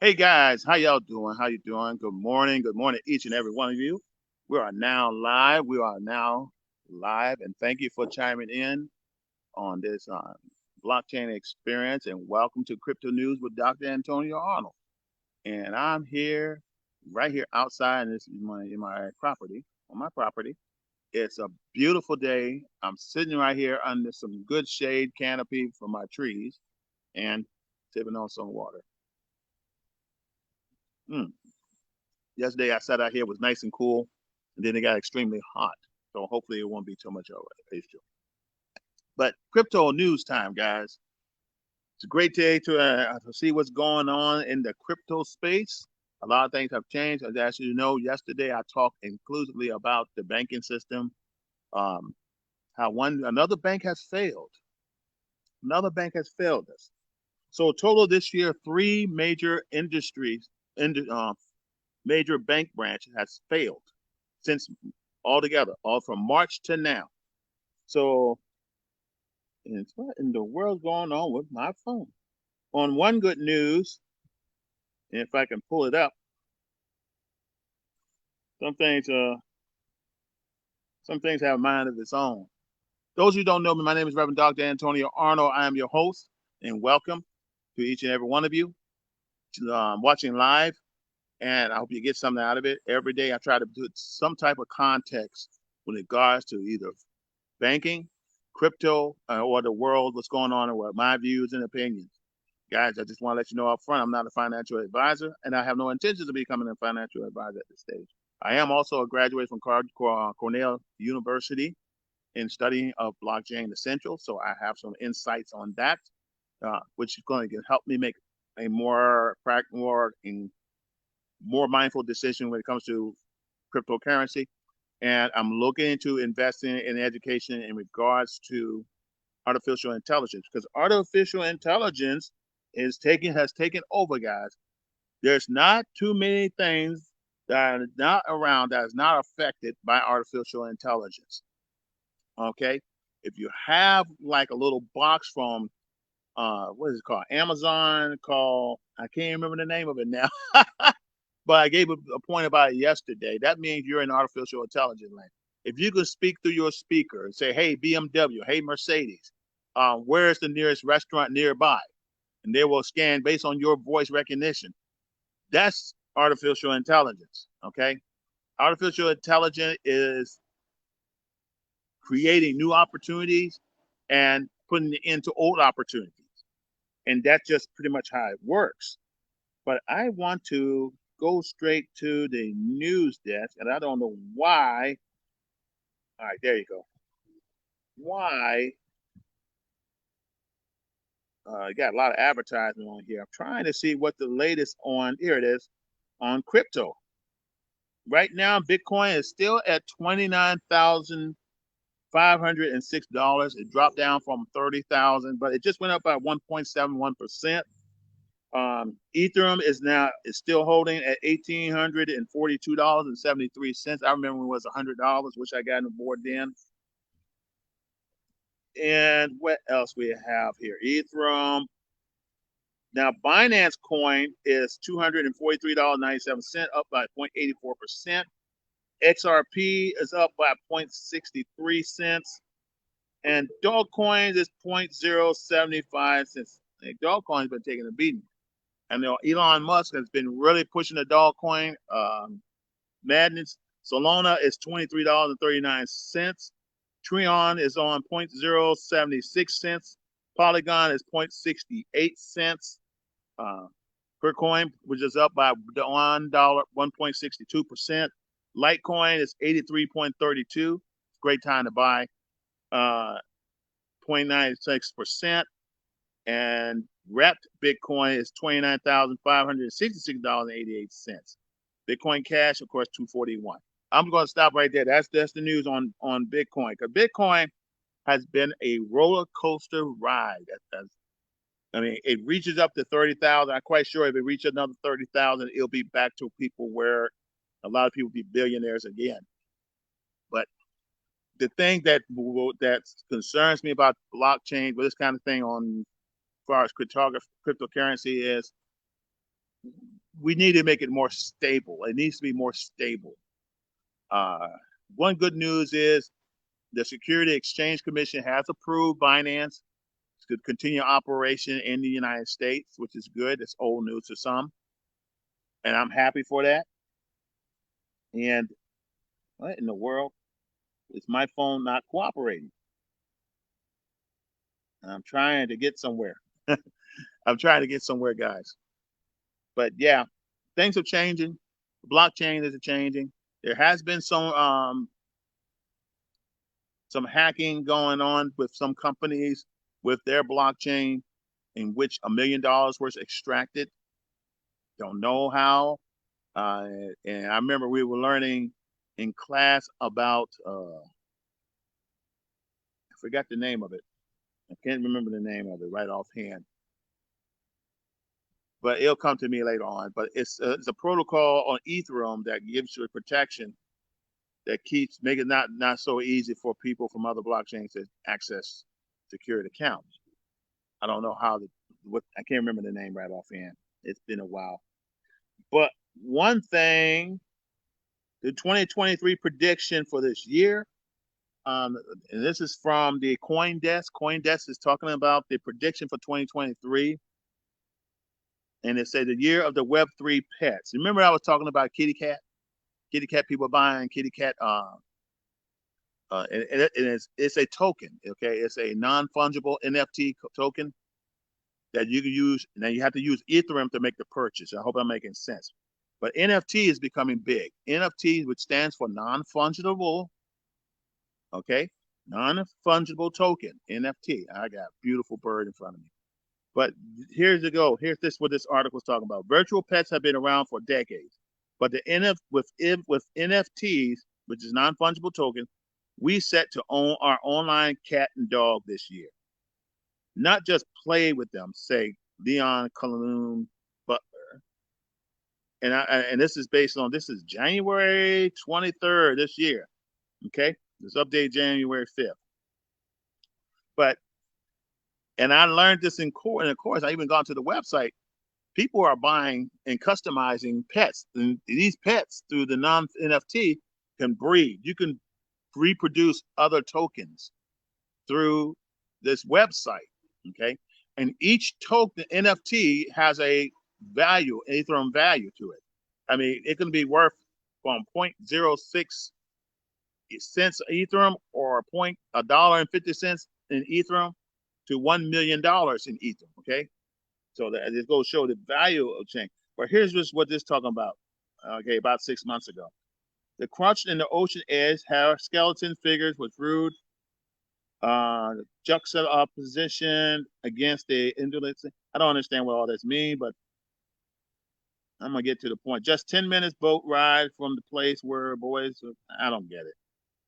Hey guys, how y'all doing? How you doing? Good morning, each and every one of you. We are now live. We are now live, and thank you for chiming in on this blockchain experience. And welcome to Crypto News with Dr. Antonio Arnold. And I'm here, right here outside in my property, on my property. It's a beautiful day. I'm sitting right here under some good shade canopy for my trees and sipping on some water. Mm. Yesterday I sat out here, it was nice and cool, and then it got extremely hot. So hopefully it won't be too much of an issue. But crypto news time, guys. It's a great day to see what's going on in the crypto space. A lot of things have changed. As you know, yesterday I talked inclusively about the banking system, um, how another bank has failed. Another bank has failed us. So total this year, three major industries, major bank branches has failed since altogether, all from March to now. So, and what in the world's going on with my phone? On one good news, and if I can pull it up, some things, uh, some things have a mind of its own. Those who don't know me, my name is Reverend Dr. Antonio Arnold. I am your host, and welcome to each and every one of you watching live. And I hope you get something out of it. Every day, I try to put some type of context with regards to either banking, crypto, or the world, what's going on, or my views and opinions. Guys, I just want to let you know up front, I'm not a financial advisor, and I have no intentions of becoming a financial advisor at this stage. I am also a graduate from Cornell University in studying of blockchain essentials, so I have some insights on that, which is going to help me make a more mindful decision when it comes to cryptocurrency. And I'm looking into investing in education in regards to artificial intelligence because artificial intelligence has taken over, guys. There's not too many things that are not around that is not affected by artificial intelligence. Okay, if you have like a little box from what is it called, Amazon, called, I can't remember the name of it now, but I gave a point about it yesterday. That means you're in artificial intelligence land. If you can speak through your speaker and say, "Hey BMW, hey Mercedes, where's the nearest restaurant nearby?" and they will scan based on your voice recognition. That's artificial intelligence. Okay, artificial intelligence is creating new opportunities and putting it into old opportunities, and that's just pretty much how it works. But I want to go straight to the news desk, and I don't know why. All right, there you go. Why? You got a lot of advertising on here. I'm trying to see what the latest on. Here it is on crypto. Right now, Bitcoin is still at $29,506. It dropped down from 30,000, but it just went up by 1.71%. Ethereum is still holding at $1,842.73. I remember when it was $100, which I got on board then. And what else we have here? Ethereum. Now, Binance Coin is $243.97, up by 0.84%. XRP is up by 0.63 cents. And Dogecoin is 0.075 cents. Dogecoin's been taking a beating. And Elon Musk has been really pushing the Dogecoin madness. Solana is $23.39. Treon is on 0.076 cents. Polygon is 0.68 cents per coin, which is up by $1, 1.62%. Litecoin is 83.32. Great time to buy. 0.96%. And wrapped Bitcoin is $29,566.88. Bitcoin Cash, of course, 241. I'm going to stop right there. That's the news on Bitcoin, because Bitcoin has been a roller coaster ride. I mean, it reaches up to 30,000. I'm quite sure if it reaches another 30,000, it'll be back to people where a lot of people be billionaires again. But the thing that concerns me about blockchain, with this kind of thing on as far as cryptocurrency is we need to make it more stable. It needs to be more stable. Uh, One good news is the Security Exchange Commission has approved Binance to continue operation in the United States, which is good. It's old news to some, and I'm happy for that. And what in the world is my phone not cooperating? I'm trying to get somewhere. I'm trying to get somewhere, guys. But yeah, things are changing. The blockchain is changing. There has been some hacking going on with some companies with their blockchain in which $1 million was extracted. Don't know how. Uh, and I remember we were learning in class about, I forgot the name of it. I can't remember the name of it right offhand, but it'll come to me later on. But it's a protocol on Ethereum that gives you a protection that keeps make it not so easy for people from other blockchains to access secured accounts. I don't know how what I can't remember the name right offhand. It's been a while. But one thing, the 2023 prediction for this year, and this is from the CoinDesk. CoinDesk is talking about the prediction for 2023, and it said the year of the Web3 pets. Remember, I was talking about kitty cat. Kitty cat people buying kitty cat. It's a token. Okay, it's a non-fungible NFT token that you can use. Now you have to use Ethereum to make the purchase. I hope I'm making sense. But NFT is becoming big. NFT, which stands for non-fungible, okay, non-fungible token, NFT. I got a beautiful bird in front of me. But here's the go. Here's this what this article is talking about. Virtual pets have been around for decades, but with NFTs, which is non-fungible token, we set to own our online cat and dog this year. Not just play with them, say Leon Colloon Butler. And this is based on this is January 23rd this year. Okay, this update January 5th. But and I learned this in course. I even gone to the website. People are buying and customizing pets, and these pets through the non NFT can breed. You can reproduce other tokens through this website. Okay, and each token NFT has a value, Ethereum value to it. I mean, it can be worth from 0.06 cents Ethereum or $1.50 in Ethereum to $1 million in Ethereum. Okay, so that it goes show the value of change. But here's just what this is talking about. Okay, about 6 months ago, the crunch in the ocean edge have skeleton figures with rude juxtaposition against the indolence. I don't understand what all this means, but I'm gonna get to the point. Just 10 minutes boat ride from the place where boys. I don't get it.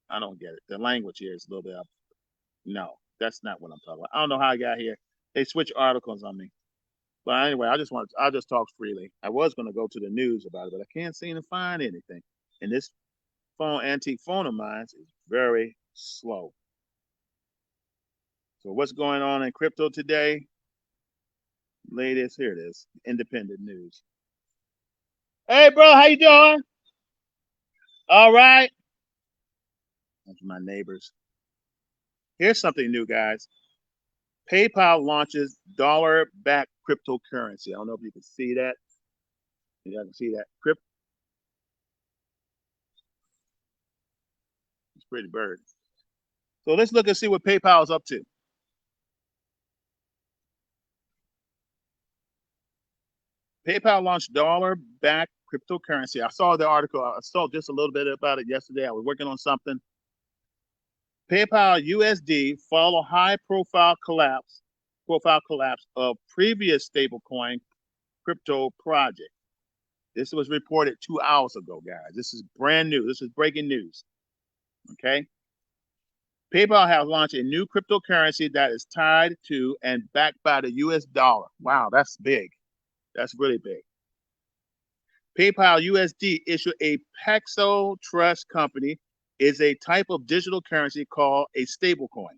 I don't get it. The language here is a little bit up. No, that's not what I'm talking about. I don't know how I got here. They switch articles on me. But anyway, I'll just talk freely. I was gonna go to the news about it, but I can't seem to find anything. And this antique phone of mine is very slow. So what's going on in crypto today? Latest, here it is, independent news. Hey, bro, how you doing? All right. That's my neighbors. Here's something new, guys. PayPal launches dollar-backed cryptocurrency. I don't know if you can see that. You guys can see that. It's pretty bird. So let's look and see what PayPal is up to. PayPal launched dollar-backed cryptocurrency. I saw the article. I saw just a little bit about it yesterday. I was working on something. PayPal USD follow high-profile collapse of previous stablecoin crypto project. This was reported 2 hours ago, guys. This is brand new. This is breaking news. Okay. PayPal has launched a new cryptocurrency that is tied to and backed by the US dollar. Wow, that's big. That's really big. PayPal USD issued a Paxo Trust Company is a type of digital currency called a stablecoin,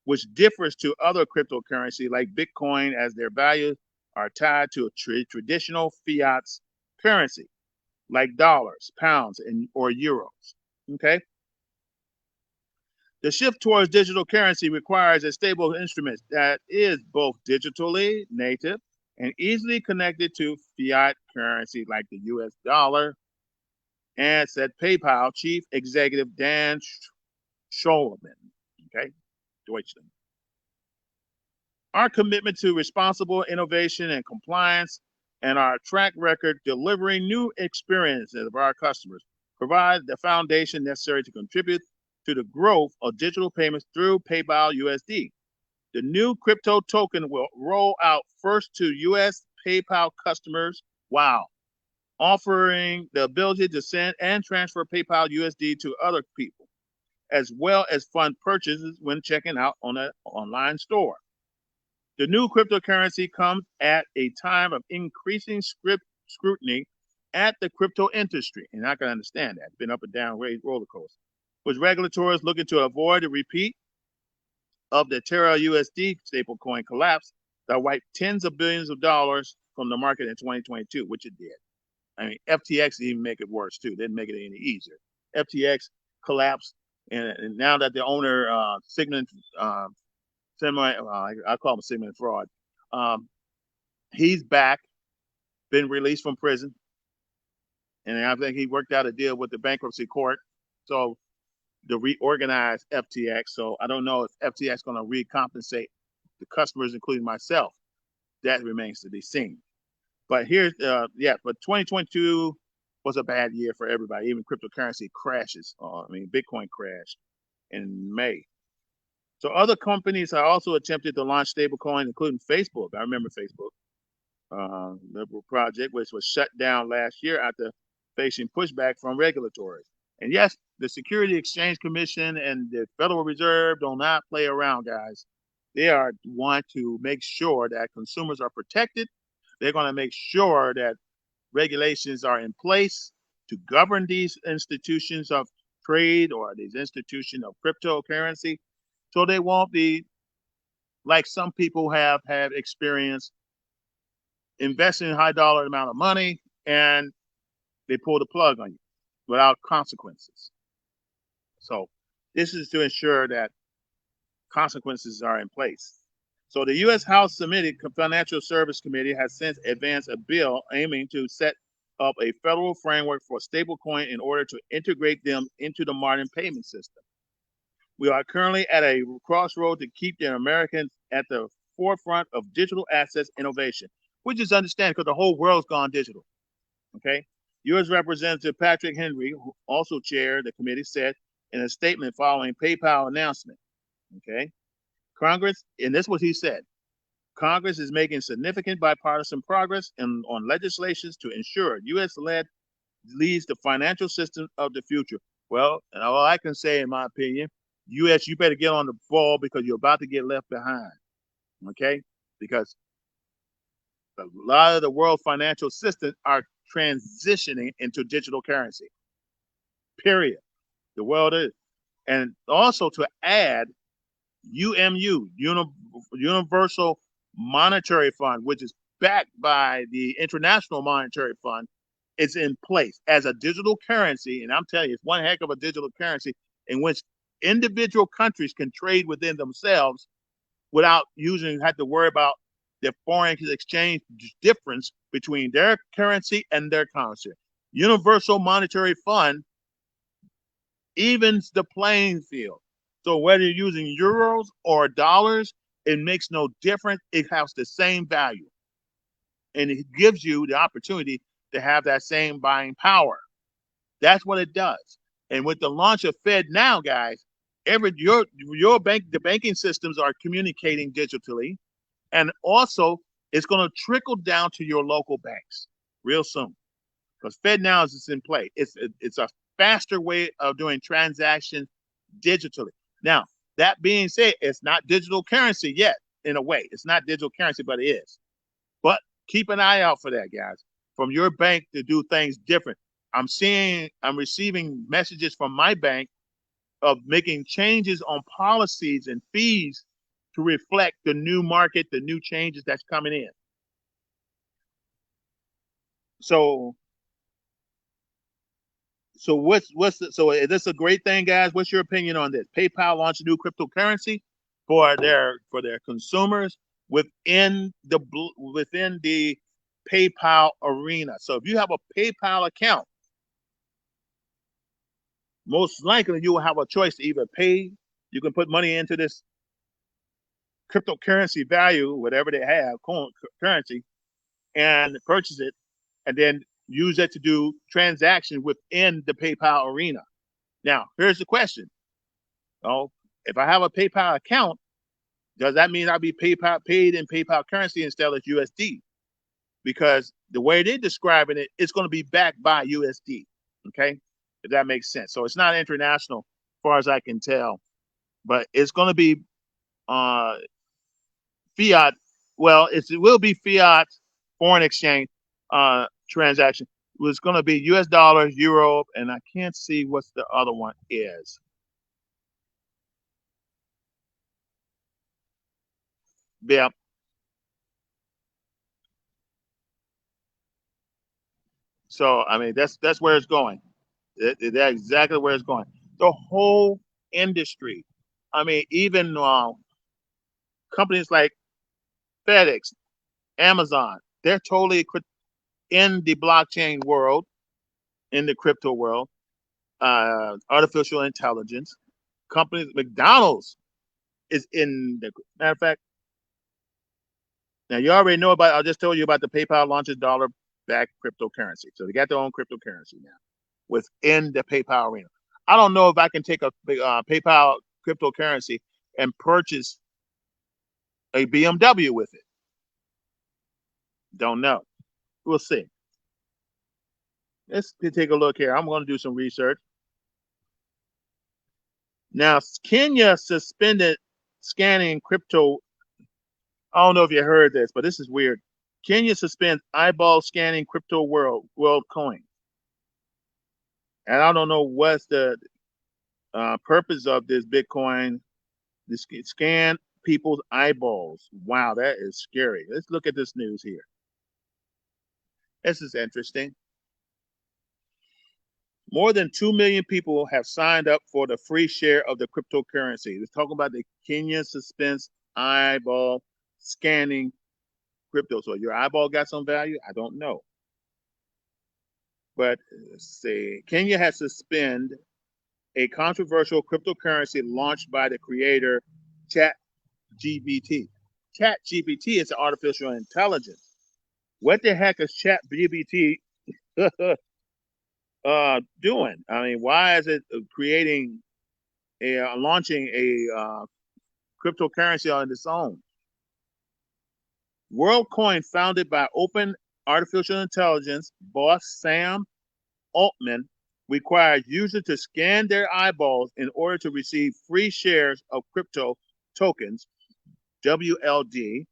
which differs to other cryptocurrency like Bitcoin as their values are tied to a traditional fiat currency like dollars, pounds, or euros. Okay. The shift towards digital currency requires a stable instrument that is both digitally native and easily connected to fiat currency like the US dollar, and said PayPal Chief Executive Dan Schulman. Okay, Deutschland. Our commitment to responsible innovation and compliance and our track record delivering new experiences of our customers provide the foundation necessary to contribute to the growth of digital payments through PayPal USD. The new crypto token will roll out first to US PayPal customers, wow, offering the ability to send and transfer PayPal USD to other people, as well as fund purchases when checking out on an online store. The new cryptocurrency comes at a time of increasing scrutiny at the crypto industry, and I can understand that. It's been up and down roller coaster, with regulators looking to avoid a repeat of the Terra USD stablecoin collapse that wiped tens of billions of dollars from the market in 2022, which it did. I mean, FTX didn't even make it worse too. Didn't make it any easier. FTX collapsed, and now that the owner Sigmund I call him Sigmund Fraud, he's back, been released from prison, and I think he worked out a deal with the bankruptcy court, so to reorganize FTX. So I don't know if FTX is going to recompensate the customers, including myself. That remains to be seen. But here's, but 2022 was a bad year for everybody. Even cryptocurrency crashes. Bitcoin crashed in May. So other companies have also attempted to launch stablecoin, including Facebook. I remember Facebook, Liberal Project, which was shut down last year after facing pushback from regulators. And yes, the Security Exchange Commission and the Federal Reserve do not play around, guys. They want to make sure that consumers are protected. They're going to make sure that regulations are in place to govern these institutions of trade or these institutions of cryptocurrency, so they won't be like some people have experienced investing a high dollar amount of money and they pull the plug on you without consequences. So this is to ensure that consequences are in place. So the U.S. House Financial Service Committee has since advanced a bill aiming to set up a federal framework for stablecoin in order to integrate them into the modern payment system. We are currently at a crossroad to keep the Americans at the forefront of digital assets innovation, which is understandable because the whole world's gone digital. Okay. U.S. Representative Patrick Henry, who also chaired the committee, said in a statement following PayPal announcement, okay, Congress, and this is what he said, Congress is making significant bipartisan progress on legislations to ensure U.S.-led leads the financial system of the future. Well, all I can say, in my opinion, U.S., you better get on the ball because you're about to get left behind, okay? Because a lot of the world financial systems are transitioning into digital currency, period. The world is. And also to add UMU, Universal Monetary Fund, which is backed by the International Monetary Fund, is in place as a digital currency. And I'm telling you, it's one heck of a digital currency in which individual countries can trade within themselves without have to worry about the foreign exchange difference between their currency and their currency. Universal Monetary Fund evens the playing field. So whether you're using euros or dollars, it makes no difference. It has the same value. And it gives you the opportunity to have that same buying power. That's what it does. And with the launch of FedNow, guys, the banking systems are communicating digitally, and also it's going to trickle down to your local banks real soon because FedNow is in play. It's a faster way of doing transactions digitally. Now, that being said, it's not digital currency yet. In a way, it's not digital currency, but it is. But keep an eye out for that, guys, from your bank to do things different. I'm receiving messages from my bank of making changes on policies and fees to reflect the new market, the new changes that's coming in. So so is this a great thing, guys? What's your opinion on this? PayPal launched a new cryptocurrency for their consumers within the PayPal arena. So if you have a PayPal account, most likely you will have a choice to either pay. You can put money into this cryptocurrency value, whatever they have, currency, and purchase it, and then use it to do transactions within the PayPal arena. Now, here's the question: Oh, if I have a PayPal account, does that mean I'll be paid in PayPal currency instead of USD? Because the way they're describing it, it's going to be backed by USD. Okay, if that makes sense. So it's not international, as far as I can tell, but it's going to be uh, fiat. Well, it will be fiat foreign exchange transaction. It's going to be US dollars, euro, and I can't see what's the other one is. Yeah. So I mean, that's where it's going. That's exactly where it's going. The whole industry. I mean, even companies like FedEx, Amazon, they're totally in the blockchain world, in the crypto world, artificial intelligence. Companies, McDonald's is in the matter of fact. Now you already know about. I just told you about the PayPal launches dollar-backed cryptocurrency. So they got their own cryptocurrency now within the PayPal arena. I don't know if I can take a PayPal cryptocurrency and purchase a BMW with it. Don't know. We'll see. Let's take a look here. I'm going to do some research. Now, Kenya suspended scanning crypto. I don't know if you heard this, but this is weird. Kenya suspends eyeball scanning crypto world coin. And I don't know what's the purpose of this Bitcoin. This scan people's eyeballs. Wow, that is scary. Let's look at this news here. This is interesting. More than 2 million people have signed up for the free share of the cryptocurrency. It's talking about the Kenya suspense eyeball scanning crypto. So your eyeball got some value? I don't know. But let's see. Kenya has suspended a controversial cryptocurrency launched by the creator ChatGPT. ChatGPT is artificial intelligence. What the heck is ChatGPT doing? I mean, why is it launching a cryptocurrency on its own? WorldCoin, founded by open artificial intelligence boss Sam Altman, requires users to scan their eyeballs in order to receive free shares of crypto tokens, WLD.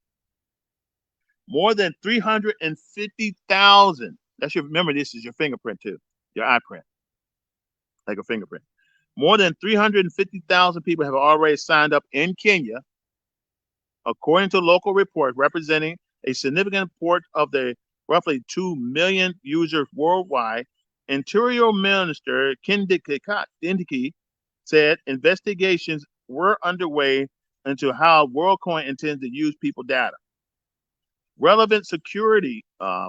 More than 350,000. Remember, this is your fingerprint too, your eye print, like a fingerprint. More than 350,000 people have already signed up in Kenya, according to local reports, representing a significant part of the roughly 2 million users worldwide. Interior Minister Kindiki said investigations were underway into how WorldCoin intends to use people data. Relevant security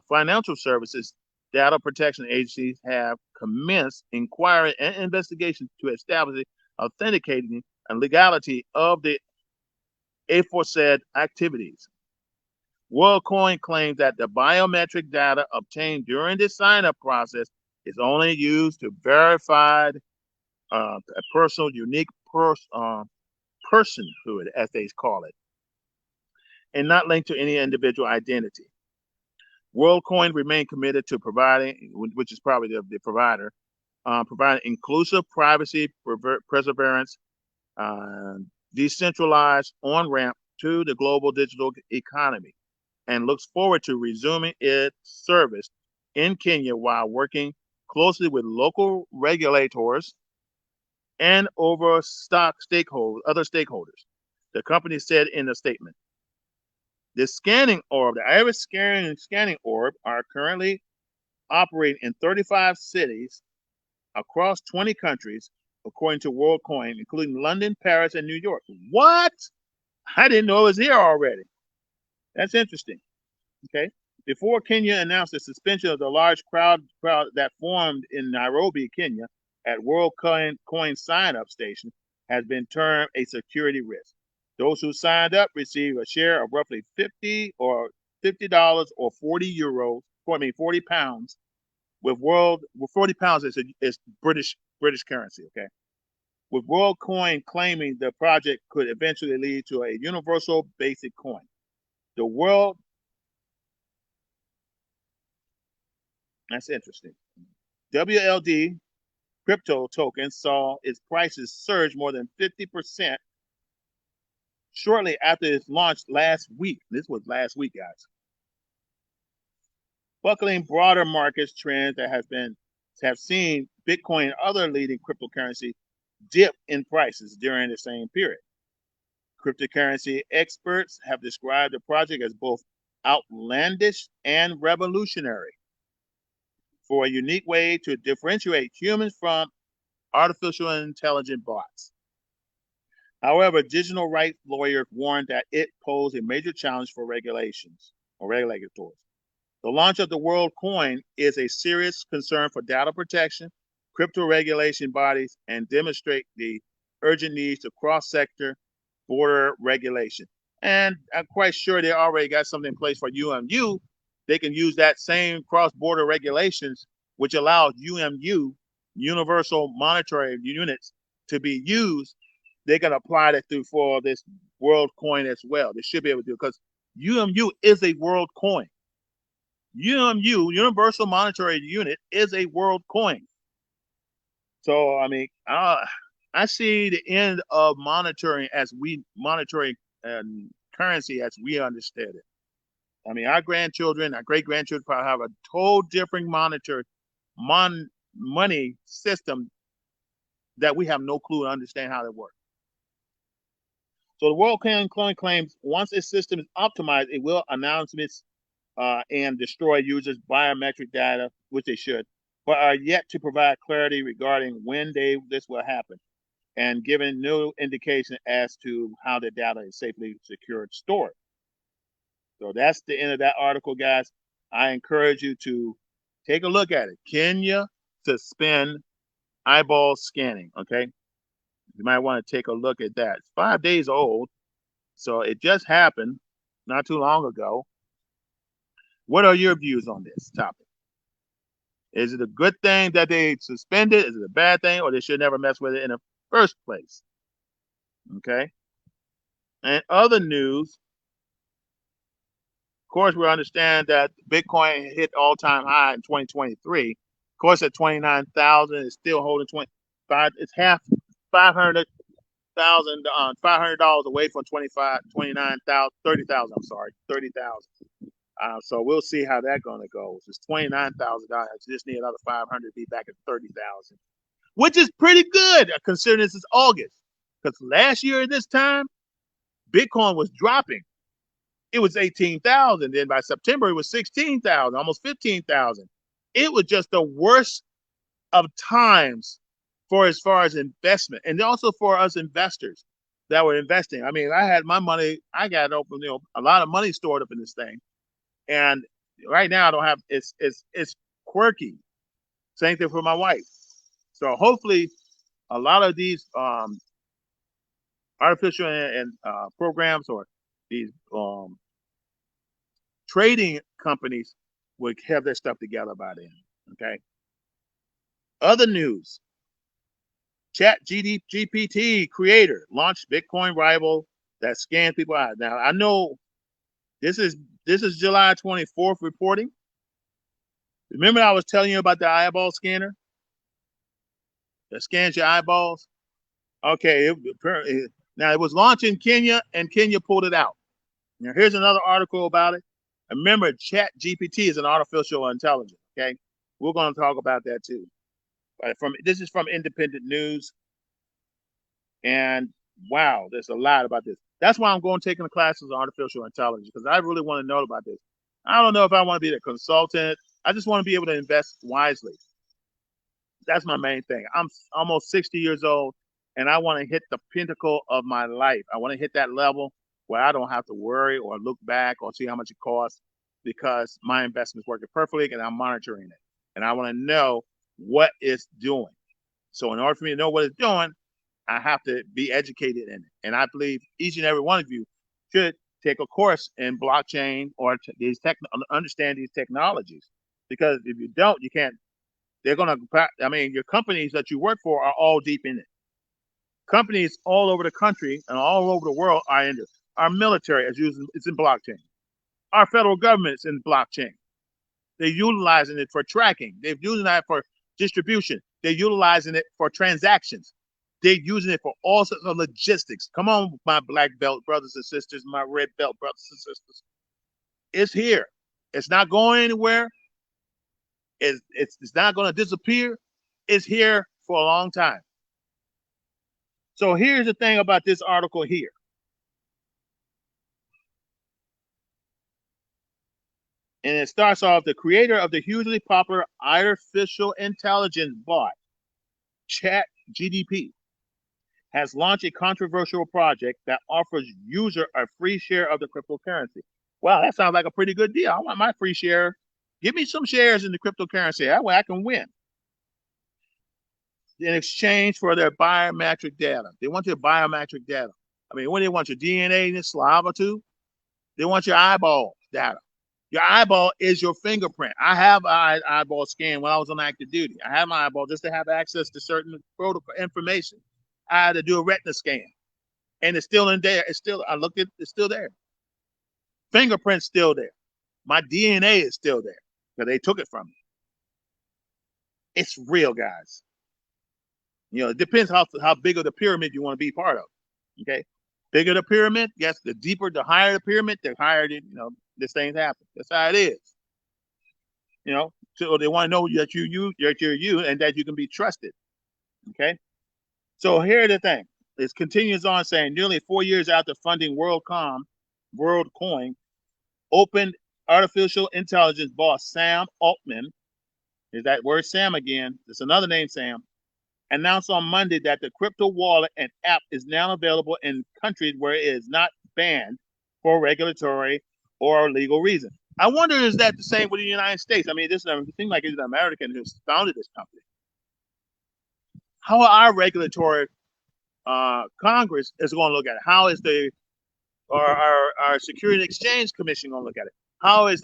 financial services data protection agencies have commenced inquiry and investigations to establish authenticating and legality of the aforesaid activities. WorldCoin claims that the biometric data obtained during the sign-up process is only used to verify a personal, unique personhood, as they call it, and not linked to any individual identity. WorldCoin remained committed to providing, which is probably the provider, providing inclusive privacy, perseverance, decentralized on-ramp to the global digital economy, and looks forward to resuming its service in Kenya while working closely with local regulators and other stakeholders. The company said in a statement. The iris scanning orb are currently operating in 35 cities across 20 countries, according to WorldCoin, including London, Paris, and New York. What? I didn't know it was here already. That's interesting. Okay. Before Kenya announced the suspension of the large crowd that formed in Nairobi, Kenya, at WorldCoin sign-up station, has been termed a security risk. Those who signed up receive a share of roughly $50 or €40, 40 pounds. With 40 pounds is British currency. Okay. With WorldCoin claiming the project could eventually lead to a universal basic coin. The world, that's interesting. WLD crypto token saw its prices surge more than 50% shortly after its launch last week. This was last week, guys. Buckling broader market trends that have seen Bitcoin and other leading cryptocurrency dip in prices during the same period. Cryptocurrency experts have described the project as both outlandish and revolutionary for a unique way to differentiate humans from artificial intelligent bots. However, digital rights lawyers warned that it posed a major challenge for regulations or regulators. The launch of the World Coin is a serious concern for data protection, crypto regulation bodies, and demonstrate the urgent needs to cross-sector border regulation. And I'm quite sure they already got something in place for UMU. They can use that same cross-border regulations, which allows UMU, Universal Monetary Units, to be used. They can apply that through for this World Coin as well. They should be able to do it because UMU is a world coin. UMU, Universal Monetary Unit, is a world coin. So I mean, I see the end of monitoring currency as we understand it. I mean, our grandchildren, our great grandchildren probably have a total different money system that we have no clue to understand how it works. So the World Coin claims once its system is optimized, it will announce its and destroy users' biometric data, which they should, but are yet to provide clarity regarding when this will happen, and given no indication as to how the data is safely secured stored. So that's the end of that article, guys. I encourage you to take a look at it. Kenya suspend eyeball scanning. Okay, you might want to take a look at that. It's 5 days old, so it just happened not too long ago. What are your views on this topic? Is it a good thing that they suspended? Is it a bad thing, or they should never mess with it in the first place? Okay. And other news, of course, we understand that Bitcoin hit all-time high in 2023. Of course, at 29,000, it's still holding 25. It's half $500,000 away from 25, 29,000, 30,000. I'm sorry, 30,000. So we'll see how that's going to go. It's $29,000. Just need another 500 to be back at 30,000, which is pretty good considering this is August. Because last year at this time, Bitcoin was dropping. It was 18,000. Then by September, it was 16,000, almost 15,000. It was just the worst of times for as far as investment, and also for us investors that were investing. I mean, I had my money. I got open, a lot of money stored up in this thing. And right now I don't have it's quirky. Same thing for my wife. So hopefully a lot of these artificial and programs or these trading companies will have their stuff together by then. Okay. Other news. ChatGPT creator launched Bitcoin rival that scans people out. Now I know this is July 24th reporting. Remember I was telling you about the eyeball scanner that scans your eyeballs? Okay, now it was launched in Kenya, and Kenya pulled it out. Now here's another article about it. Remember, ChatGPT is an artificial intelligence. Okay, we're going to talk about that too. This is from Independent News, and wow, there's a lot about this. That's why I'm going taking the classes on artificial intelligence because I really want to know about this. I don't know if I want to be the consultant. I just want to be able to invest wisely. That's my main thing. I'm almost 60 years old, and I want to hit the pinnacle of my life. I want to hit that level where I don't have to worry or look back or see how much it costs because my investment's working perfectly and I'm monitoring it. And I want to know what it's doing. So in order for me to know what it's doing, I have to be educated in it. And I believe each and every one of you should take a course in blockchain or understand these technologies. Because if you don't, you can't. They're going to, I mean, your companies that you work for are all deep in it. Companies all over the country and all over the world are in this. Our military is using, it's in blockchain. Our federal government is in blockchain. They're utilizing it for tracking. They're using that for distribution. They're utilizing it for transactions. They're using it for all sorts of logistics. Come on, my black belt brothers and sisters, my red belt brothers and sisters. It's here. It's not going anywhere. It's not going to disappear. It's here for a long time. So here's the thing about this article here. And it starts off, the creator of the hugely popular artificial intelligence bot, ChatGPT, has launched a controversial project that offers user a free share of the cryptocurrency. Wow, that sounds like a pretty good deal. I want my free share. Give me some shares in the cryptocurrency. That way I can win. In exchange for their biometric data. They want your biometric data. I mean, what do they want? Your DNA and your saliva too? They want your eyeball data. Your eyeball is your fingerprint. I have an eyeball scan when I was on active duty. I have my eyeball just to have access to certain protocol information. I had to do a retina scan, and it's still in there. It's still, I looked at, it's still there. Fingerprint's still there. My DNA is still there because they took it from me. It's real, guys. You know, it depends how big of the pyramid you want to be part of. Okay, bigger the pyramid, yes, the deeper, the higher the pyramid, the higher this thing's happen. That's how it is. You know, so they want to know that you're you, and that you can be trusted. Okay, so here's the thing. It continues on saying, nearly 4 years after funding WorldCoin opened artificial intelligence boss Sam Altman, is that word Sam again? It's another name, Sam, announced on Monday that the crypto wallet and app is now available in countries where it is not banned for regulatory or legal reasons. I wonder, is that the same with the United States? I mean, this seems like it's an American who's founded this company. How are our regulatory Congress is going to look at it? How is our Security and Exchange Commission going to look at it? How is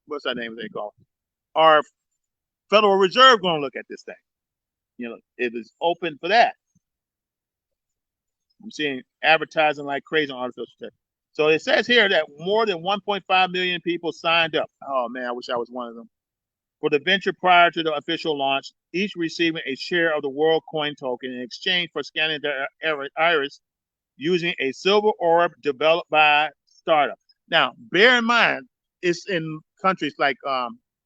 what's that name they call? Our Federal Reserve going to look at this thing? You know, it is open for that. I'm seeing advertising like crazy on artificial intelligence. So it says here that more than 1.5 million people signed up. Oh man, I wish I was one of them. For the venture prior to the official launch, each receiving a share of the WorldCoin token in exchange for scanning their iris using a silver orb developed by startup. Now, bear in mind, it's in countries like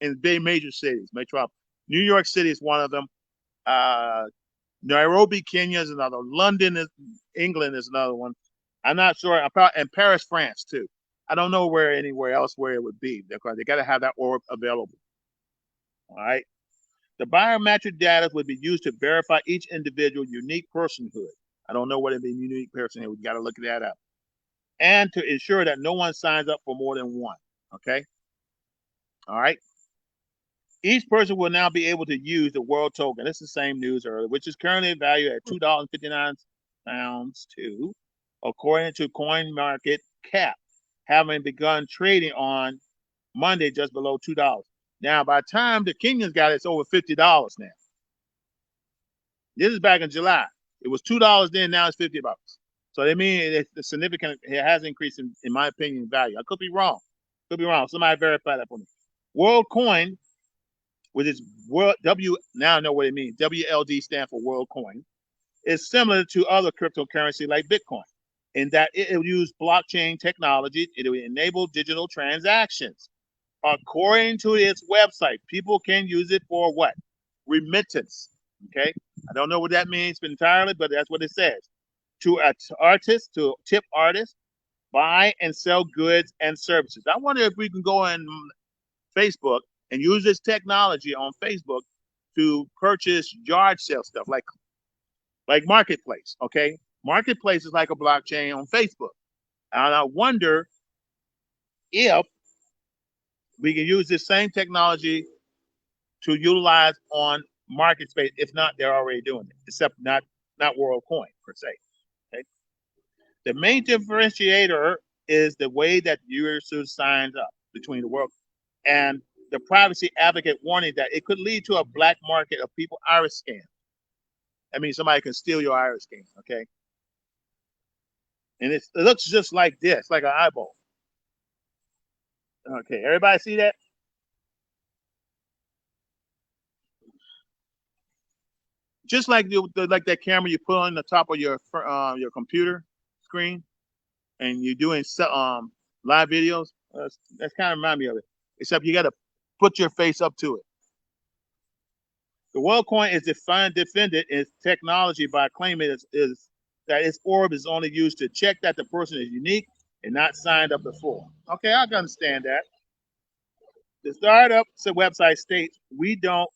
in big major cities, metropolis. New York City is one of them. Nairobi, Kenya is another. London, England is another one. I'm not sure. And Paris, France too. I don't know anywhere else where it would be because they got to have that orb available. All right. The biometric data would be used to verify each individual unique personhood. I don't know what it means, unique personhood. We got to look that up. And to ensure that no one signs up for more than one. Okay. All right. Each person will now be able to use the world token. This is the same news earlier, which is currently valued at £2.59 too, according to CoinMarketCap, having begun trading on Monday just below $2. Now, by the time the Kenyans got it, it's over $50 now. This is back in July. It was $2 then, now it's $50. So they mean it's significant. It has increased, in my opinion, in value. I could be wrong. Somebody verify that for me. WorldCoin, with its now I know what it means. WLD stands for WorldCoin. Is similar to other cryptocurrency like Bitcoin in that it will use blockchain technology. It will enable digital transactions. According to its website, people can use it for what? Remittance. Okay, I don't know what that means entirely, but that's what it says. To tip artists, buy and sell goods and services. I wonder if we can go and Facebook and use this technology on Facebook to purchase yard sale stuff like Marketplace. Okay, Marketplace is like a blockchain on Facebook, and I wonder if we can use this same technology to utilize on market space. If not, they're already doing it, except not WorldCoin per se. Okay? The main differentiator is the way that users signs up between the world and the privacy advocate warning that it could lead to a black market of people iris scan. I mean, somebody can steal your iris scan, okay? And it looks just like this, like an eyeball. Okay, everybody see that? Just like like that camera you put on the top of your computer screen, and you're doing live videos. That's kind of remind me of it. Except you got to put your face up to it. The WorldCoin is defended its technology by claiming is that its orb is only used to check that the person is unique and not signed up before. Okay, I can understand that. The startup website states, "We don't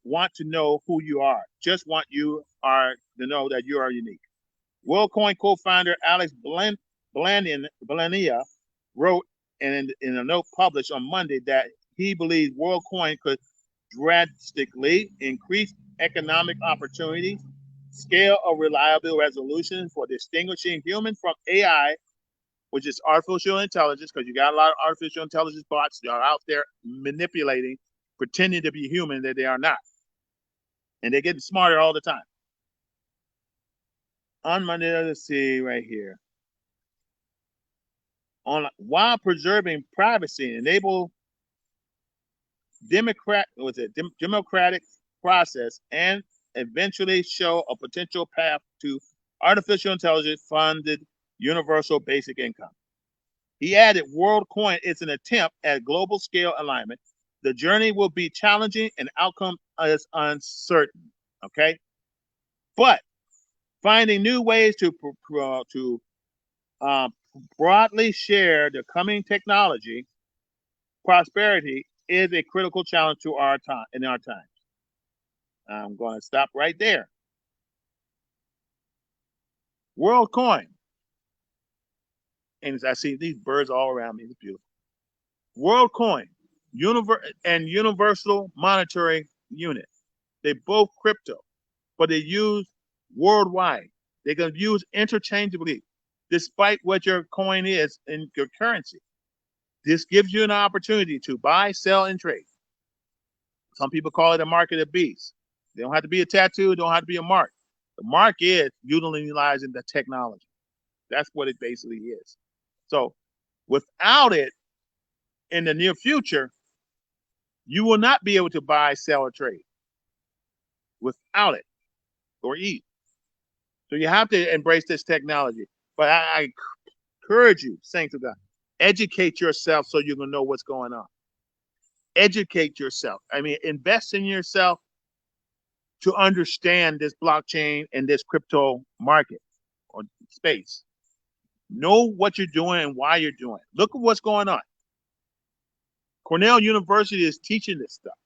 want to know who you are, just want you are to know that you are unique." WorldCoin co-founder Alex Blania wrote in a note published on Monday that he believes WorldCoin could drastically increase economic opportunities, scale of reliable resolution for distinguishing human from AI, which is artificial intelligence, because you got a lot of artificial intelligence bots that are out there manipulating, pretending to be human that they are not. And they're getting smarter all the time. On Monday, let's see right here. While preserving privacy and enable democratic process and eventually show a potential path to artificial intelligence funded universal basic income. He added, WorldCoin is an attempt at global scale alignment. The journey will be challenging and outcome is uncertain. Okay, but finding new ways to broadly share the coming technology prosperity is a critical challenge to our time in our times. I'm going to stop right there. WorldCoin, and as I see these birds all around me, it's beautiful. WorldCoin, Universal Monetary Unit. They both crypto, but they use worldwide. They can use interchangeably, despite what your coin is in your currency. This gives you an opportunity to buy, sell, and trade. Some people call it a market of beasts. They don't have to be a tattoo, don't have to be a mark. The mark is utilizing the technology. That's what it basically is. So without it, in the near future, you will not be able to buy, sell, or trade without it or eat. So you have to embrace this technology. But I encourage you, saints of God, educate yourself so you can know what's going on. Educate yourself. I mean, invest in yourself to understand this blockchain and this crypto market or space. Know what you're doing and why you're doing it. Look at what's going on. Cornell University is teaching this stuff.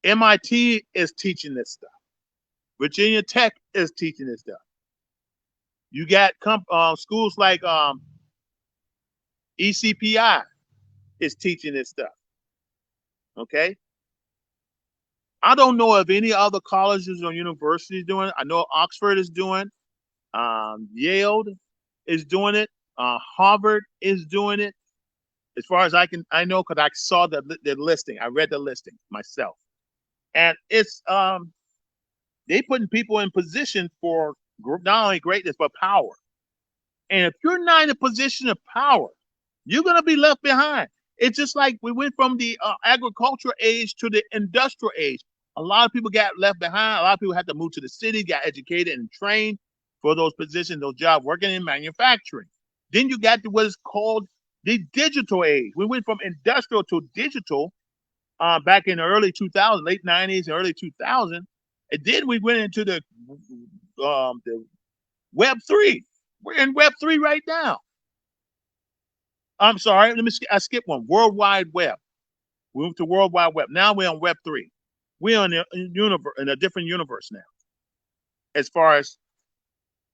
MIT is teaching this stuff. Virginia Tech is teaching this stuff. You got schools like ECPI is teaching this stuff. Okay? I don't know of any other colleges or universities doing it. I know Oxford is doing it. Yale is doing it. Harvard is doing it. As far as I know, because I saw the listing. I read the listing myself. And it's they putting people in position for not only greatness, but power. And if you're not in a position of power, you're going to be left behind. It's just like we went from the agricultural age to the industrial age. A lot of people got left behind. A lot of people had to move to the city, got educated and trained for those positions, those jobs, working in manufacturing. Then you got to what is called the digital age. We went from industrial to digital back in the early 2000s, late 90s and early 2000s. And then we went into the Web 3. We're in Web 3 right now. I'm sorry, I skipped one. World Wide Web. We moved to World Wide Web. Now we're on Web 3. We're in a different universe now, as far as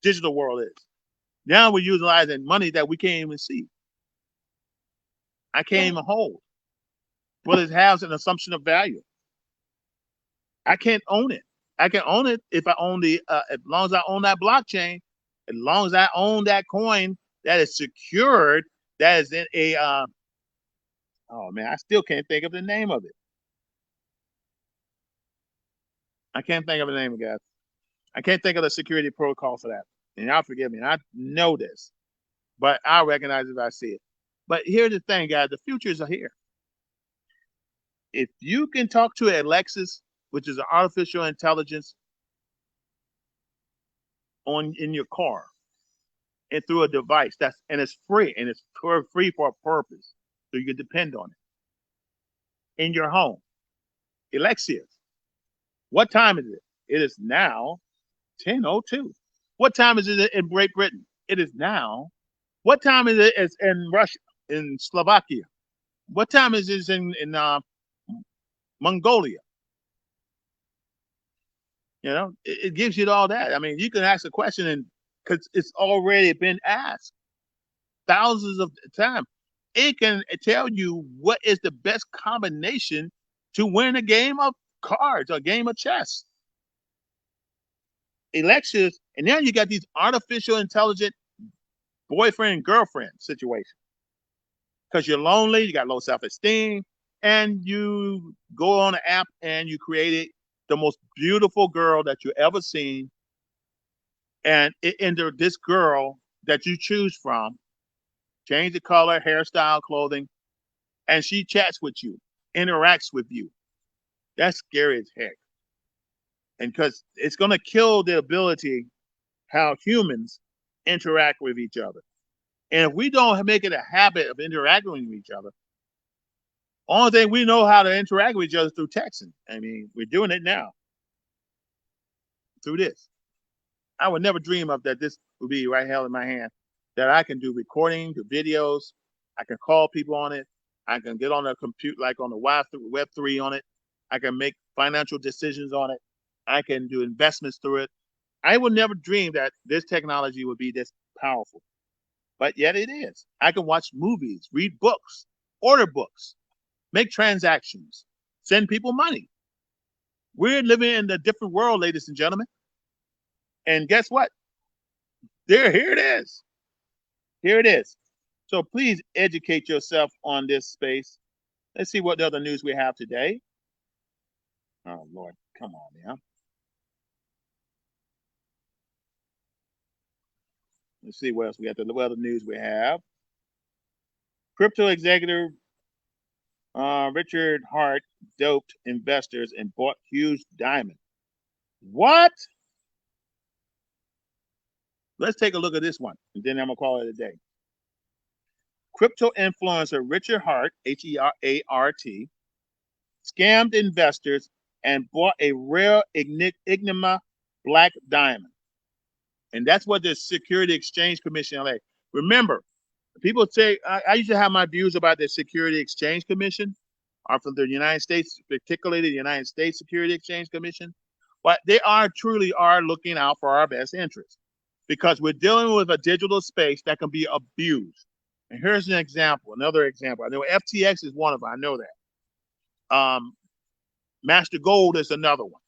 digital world is. Now we're utilizing money that we can't even see. I can't even hold. But it has an assumption of value. I can't own it. I can own it if I own as long as I own that blockchain, as long as I own that coin that is secured, that is in a, oh man, I still can't think of the name of it. I can't think of the name, guys. I can't think of the security protocol for that. And y'all forgive me. I know this, but I recognize it if I see it. But here's the thing, guys. The futures are here. If you can talk to Alexis, which is an artificial intelligence in your car and through a device and it's free and it's free for a purpose, so you can depend on it in your home. Alexius, what time is it? It is now 10:02. What time is it in Great Britain? It is now. What time is it in Russia, in Slovakia? What time is it in Mongolia? You know, it gives you all that. I mean, you can ask a question and because it's already been asked thousands of times. It can tell you what is the best combination to win a game of cards or a game of chess. Elections, and now you got these artificial intelligent boyfriend and girlfriend situations because you're lonely, you got low self-esteem, and you go on an app and you created the most beautiful girl that you ever seen, and it entered this girl that you choose from, change the color, hairstyle, clothing, and she chats with you, interacts with you. That's scary as heck. And because it's going to kill the ability how humans interact with each other. And if we don't make it a habit of interacting with each other, only thing we know how to interact with each other is through texting. I mean, we're doing it now through this. I would never dream of that this would be right held in my hand, that I can do recording, do videos, I can call people on it, I can get on a computer, like on the Web3 on it, I can make financial decisions on it, I can do investments through it. I would never dream that this technology would be this powerful, but yet it is. I can watch movies, read books, order books, make transactions, send people money. We're living in a different world, ladies and gentlemen. And guess what? Here it is. Here it is. So please educate yourself on this space. Let's see what other news we have today. Oh, Lord, come on now. Let's see what else we got. The other news we have. Crypto executive Richard Hart doped investors and bought huge diamond. What? Let's take a look at this one, and then I'm going to call it a day. Crypto influencer Richard Hart, H-E-R-A-R-T, scammed investors and bought a rare Enigma black diamond. And that's what the Security Exchange Commission LA. Remember, people say, I used to have my views about the Security Exchange Commission, are from the United States, particularly the United States Security Exchange Commission. But they truly are looking out for our best interest because we're dealing with a digital space that can be abused. And here's an example, another example. I know FTX is one of them. I know that. Master Gold is another one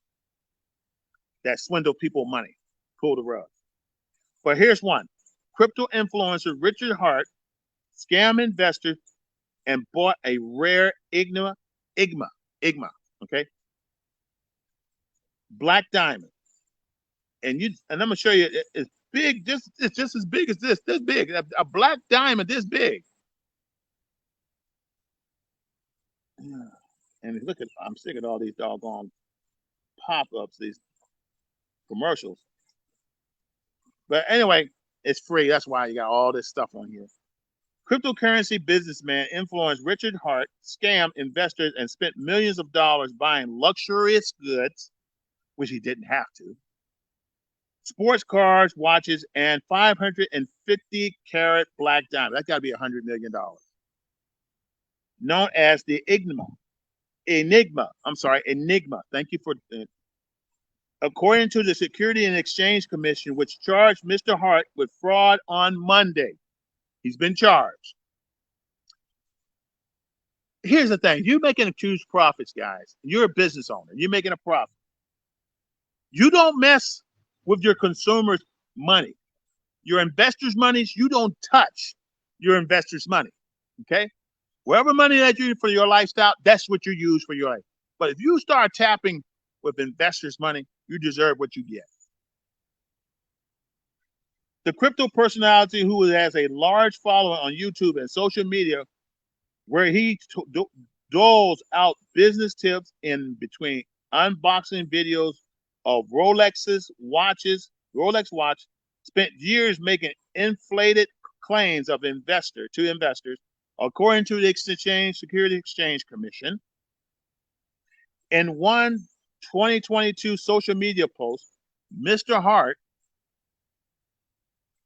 that swindled people money, pull the rug. But here's one. Crypto influencer Richard Hart scammed investors and bought a rare Igma, okay? Black diamond. And I'm gonna show you it's big, it's just as big as this big. A black diamond this big. And look at, I'm sick of all these doggone pop-ups, these commercials. But anyway, it's free. That's why you got all this stuff on here. Cryptocurrency businessman influenced Richard Hart scammed investors and spent millions of dollars buying luxurious goods, which he didn't have to, sports cars, watches, and 550 carat black diamond. That's got to be $100 million. Known as the Enigma. Enigma. I'm sorry, Enigma. Thank you for. According to the Security and Exchange Commission, which charged Mr. Hart with fraud on Monday. He's been charged. Here's the thing. You're making huge profits, guys. You're a business owner. You're making a profit. You don't mess with your consumers' money. Your investors' monies, you don't touch your investors' money. Okay? Whatever money that you use for your lifestyle, that's what you use for your life. But if you start tapping with investors' money, you deserve what you get. The crypto personality who has a large following on YouTube and social media, where he doles out business tips in between unboxing videos of Rolex watch, spent years making inflated claims of investors, according to the Security Exchange Commission. In one 2022 social media post, Mr. Hart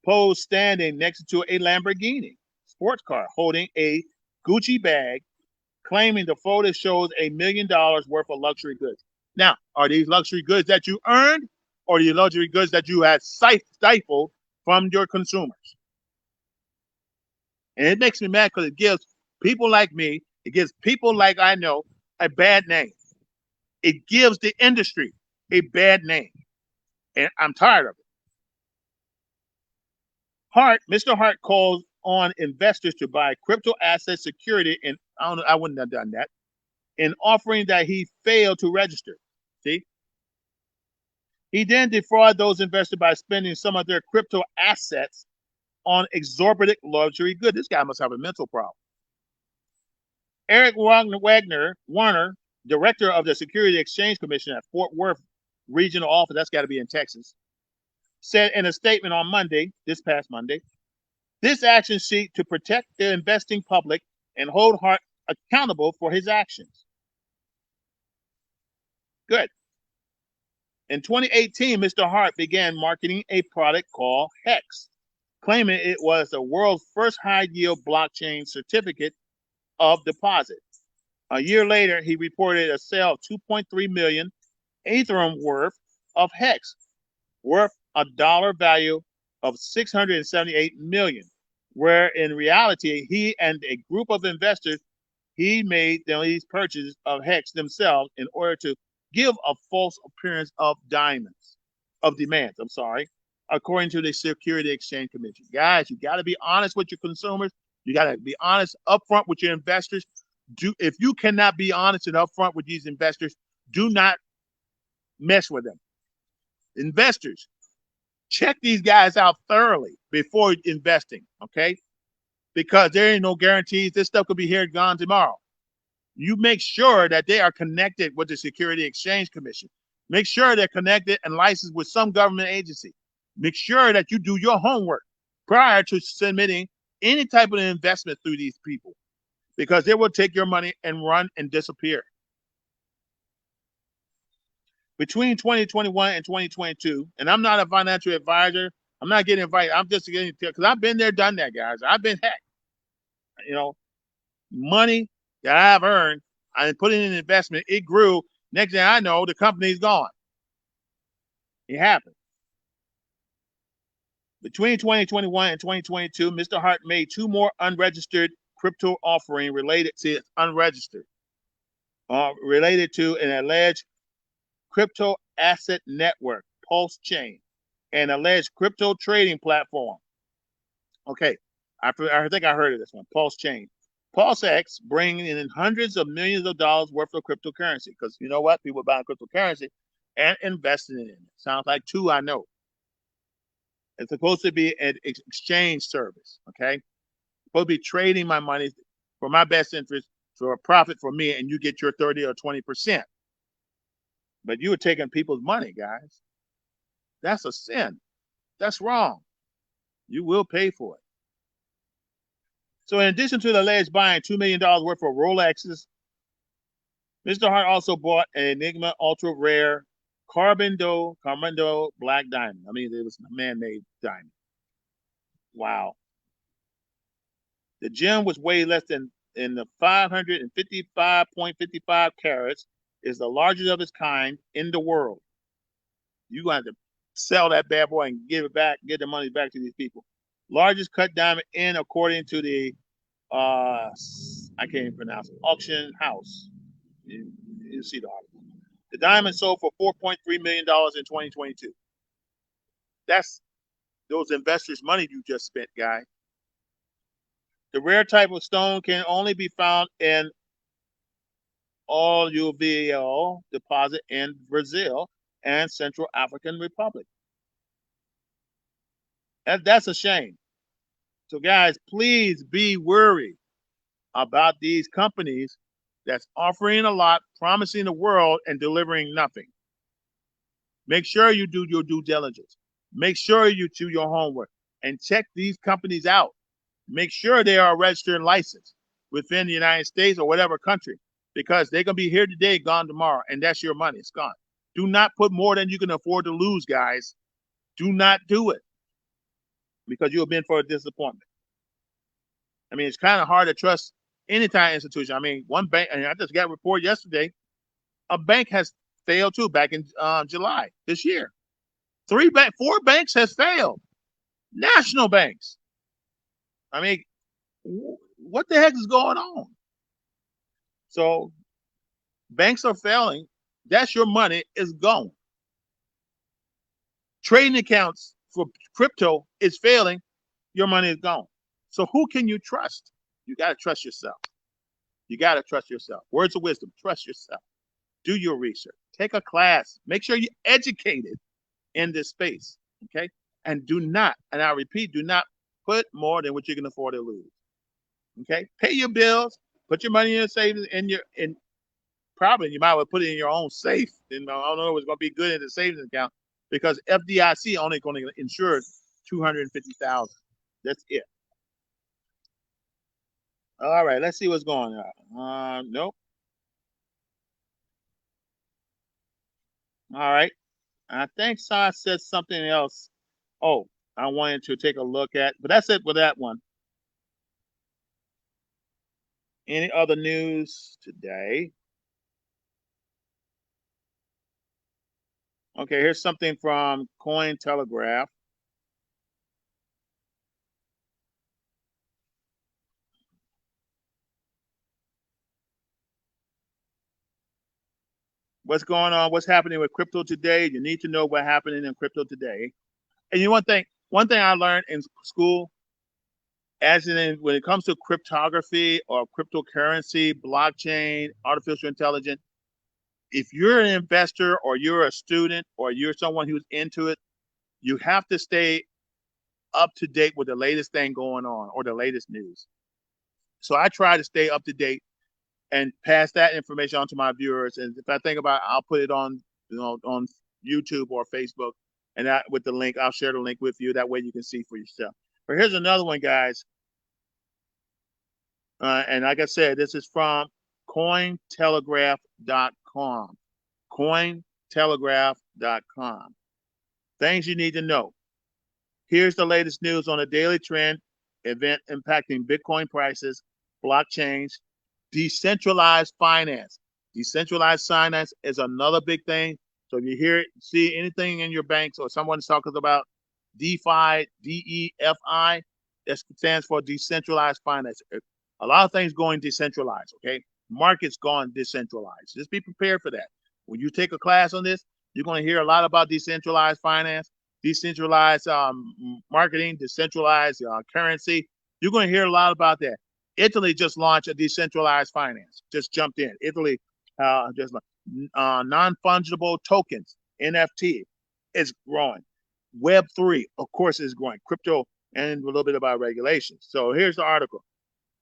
posed standing next to a Lamborghini sports car holding a Gucci bag, claiming the photo shows $1 million worth of luxury goods. Now, are these luxury goods that you earned, or are these luxury goods that you had stifled from your consumers? And it makes me mad because it gives people like me, it gives people like I know a bad name. It gives the industry a bad name. And I'm tired of it. Mr. Hart calls on investors to buy crypto asset security, and I wouldn't have done that, in offering that he failed to register. See? He then defrauded those investors by spending some of their crypto assets on exorbitant luxury goods. This guy must have a mental problem. Eric Warner, director of the Security Exchange Commission at Fort Worth Regional Office, that's got to be in Texas, said in a statement on this past Monday, this action seeks to protect the investing public and hold Hart accountable for his actions. Good. In 2018, Mr. Hart began marketing a product called Hex, claiming it was the world's first high-yield blockchain certificate of deposit. A year later, he reported a sale of 2.3 million Ethereum worth of Hex, worth a dollar value of 678 million, where in reality, he and a group of investors, he made these purchases of Hex themselves in order to give a false appearance of demands, according to the Security Exchange Commission. Guys, you got to be honest with your consumers. You got to be honest upfront with your investors. If you cannot be honest and upfront with these investors, do not mess with them. Investors, check these guys out thoroughly before investing, okay? Because there ain't no guarantees. This stuff could be here and gone tomorrow. You make sure that they are connected with the Security Exchange Commission. Make sure they're connected and licensed with some government agency. Make sure that you do your homework prior to submitting any type of investment through these people, because they will take your money and run and disappear. Between 2021 and 2022, and I'm not a financial advisor, I'm not getting invited. I'm just getting, because I've been there, done that, guys. I've been hacked. Money that I've earned, I put in an investment, it grew. Next thing I know, the company's gone. It happened. Between 2021 and 2022, Mr. Hart made 2 more unregistered crypto offering related to an alleged crypto asset network, Pulse Chain, and alleged crypto trading platform. Okay, I think I heard of this one, Pulse Chain. PulseX bringing in hundreds of millions of dollars worth of cryptocurrency, because you know what? People buying cryptocurrency and investing in it. Sounds like 2 I know. It's supposed to be an exchange service, okay? It's supposed to be trading my money for my best interest for a profit for me, and you get your 30 or 20%. But you were taking people's money, guys. That's a sin. That's wrong. You will pay for it. So in addition to the alleged buying $2 million worth of Rolexes, Mr. Hart also bought an Enigma ultra rare Carbondale black diamond. I mean, it was a man-made diamond. Wow. The gem was weighed less than in the 555.55 carats is the largest of its kind in the world. You're going to have to sell that bad boy and give it back, get the money back to these people. Largest cut diamond in, according to the I can't even pronounce it, auction house. You see the article. The diamond sold for $4.3 million in 2022. That's those investors' money you just spent, guy. The rare type of stone can only be found in alluvial deposit in Brazil and Central African Republic. That's a shame. So, guys, please be worried about these companies that's offering a lot, promising the world, and delivering nothing. Make sure you do your due diligence. Make sure you do your homework and check these companies out. Make sure they are registered and licensed within the United States or whatever country, because they're going to be here today, gone tomorrow, and that's your money. It's gone. Do not put more than you can afford to lose, guys. Do not do it, because you'll be in for a disappointment. I mean, it's kind of hard to trust any kind of institution. I mean, one bank, and I just got a report yesterday, a bank has failed too back in July this year. 4 banks has failed. National banks. I mean, what the heck is going on? So banks are failing. That's your money is gone. Trading accounts for crypto is failing. Your money is gone. So who can you trust? You got to trust yourself. You got to trust yourself. Words of wisdom. Trust yourself. Do your research. Take a class. Make sure you're educated in this space. Okay? And do not, and I repeat, do not put more than what you can afford to lose. Okay? Pay your bills. Put your money in your savings, probably you might well put it in your own safe. And I don't know if it's going to be good in the savings account, because FDIC only going to insure $250,000. That's it. All right, let's see what's going on. Nope. All right. I think Sai said something else. Oh, I wanted to take a look at, but that's it for that one. Any other news today? Okay, here's something from Cointelegraph. What's going on? What's happening with crypto today? You need to know what's happening in crypto today. And one thing I learned in school, as in when it comes to cryptography or cryptocurrency, blockchain, artificial intelligence, if you're an investor or you're a student or you're someone who's into it, you have to stay up to date with the latest thing going on or the latest news. So I try to stay up to date and pass that information on to my viewers. And if I think about it, I'll put it on, on YouTube or Facebook, and with the link, I'll share the link with you. That way you can see for yourself. But here's another one, guys. And like I said, this is from Cointelegraph.com. Cointelegraph.com. Things you need to know. Here's the latest news on a daily trend event impacting Bitcoin prices, blockchains, decentralized finance. Decentralized finance is another big thing. So if you see anything in your banks or someone's talking about DeFi, DEFI, that stands for decentralized finance. A lot of things going decentralized, okay? Markets going decentralized. Just be prepared for that. When you take a class on this, you're going to hear a lot about decentralized finance, decentralized marketing, decentralized currency. You're going to hear a lot about that. Italy just launched a decentralized finance, just jumped in. Italy just non-fungible tokens, NFT, is growing. Web3, of course, is growing. Crypto, and a little bit about regulations. So here's the article.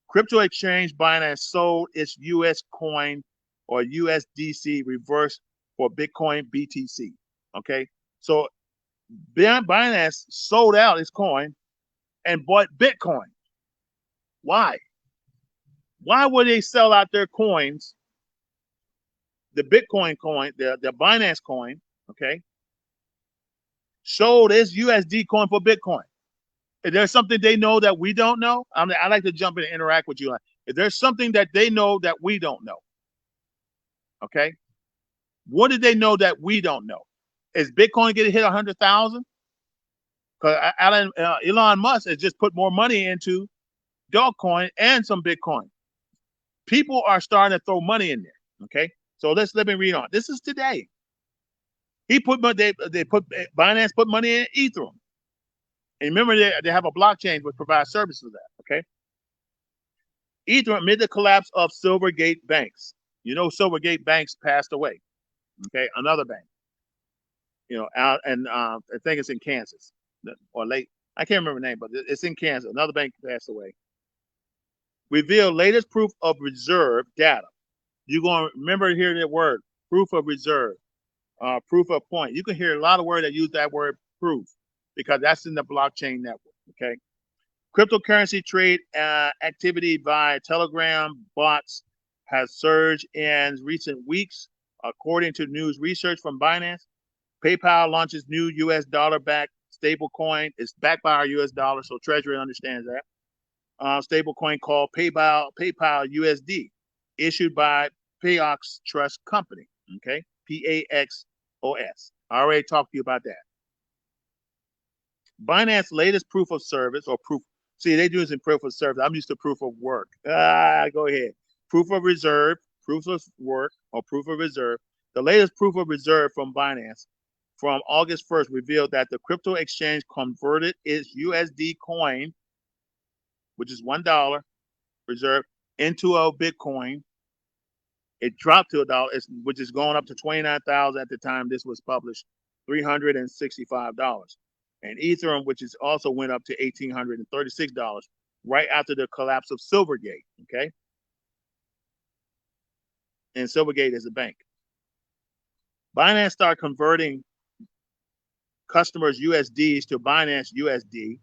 Crypto exchange Binance sold its US coin or USDC reverse for Bitcoin BTC. Okay, so Binance sold out its coin and bought Bitcoin. Why? Why would they sell out their coins, the Bitcoin coin, the Binance coin, okay, sold its USD coin for Bitcoin? Is there something they know that we don't know? I like to jump in and interact with you. If there's something that they know that we don't know, okay? What did they know that we don't know? Is Bitcoin getting hit 100,000? Because Elon Musk has just put more money into Dogecoin and some Bitcoin. People are starting to throw money in there. Okay, so let me read on. This is today. They put Binance put money in Ethereum. And remember, they have a blockchain which provides services for that. Okay, Ethereum amid the collapse of Silvergate banks. You know, Silvergate banks passed away. Okay, another bank. You know, out and I think it's in Kansas or late. I can't remember the name, but it's in Kansas. Another bank passed away. Reveal latest proof of reserve data. You're going to remember hearing that word, proof of reserve, proof of point. You can hear a lot of words that use that word proof because that's in the blockchain network. Okay. Cryptocurrency trade activity via Telegram bots has surged in recent weeks, according to news research from Binance. PayPal launches new U.S. dollar-backed stablecoin. It's backed by our U.S. dollar, so Treasury understands that. Stablecoin called PayPal USD, issued by Payox Trust Company. Okay, PAXOS. I already talked to you about that. Binance latest proof of service or proof. See, they do this in proof of service. I'm used to proof of work. Go ahead. Proof of reserve, proof of work, or proof of reserve. The latest proof of reserve from Binance from August 1st revealed that the crypto exchange converted its USD coin, which is $1 reserve, into a Bitcoin. It dropped to $1, which is going up to 29,000 at the time this was published, $365. And Ethereum, which is also went up to $1,836 right after the collapse of Silvergate. Okay, and Silvergate is a bank. Binance started converting customers' USDs to Binance USD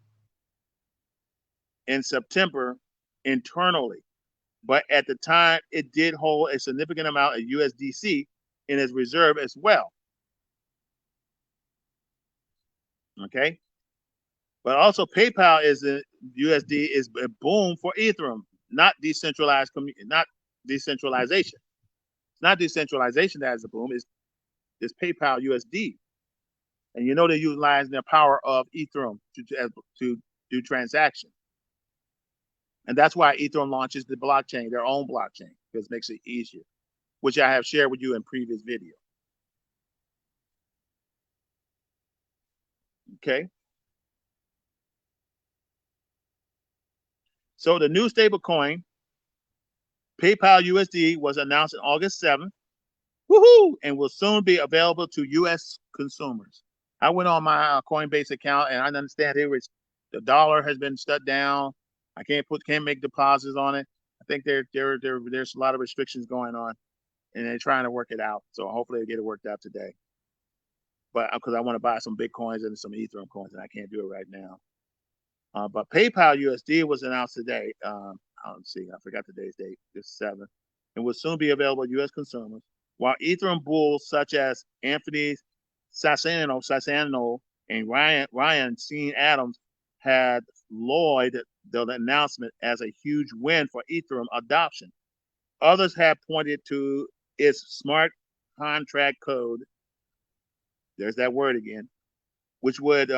in September internally. But at the time, it did hold a significant amount of USDC in its reserve as well. Okay. But also PayPal is a USD is a boom for Ethereum, not decentralized, not decentralization. It's not decentralization that is a boom. It's PayPal USD. And you know they're utilizing the power of Ethereum to do transactions. And that's why Ethereum launches the blockchain, their own blockchain, because it makes it easier, which I have shared with you in previous video. Okay. So the new stablecoin, PayPal USD, was announced on August 7th. Woohoo! And will soon be available to U.S. consumers. I went on my Coinbase account and I understand the dollar has been shut down. I can't make deposits on it. I think there's a lot of restrictions going on, and they're trying to work it out. So hopefully they get it worked out today. But because I want to buy some Bitcoins and some Ethereum coins, and I can't do it right now. But PayPal USD was announced today. Let's see, I forgot today's date. It's 7th, and will soon be available to U.S. consumers. While Ethereum bulls such as Anthony Sassano and Ryan Sean Adams had lauded the announcement as a huge win for Ethereum adoption. Others have pointed to its smart contract code. There's that word again, which would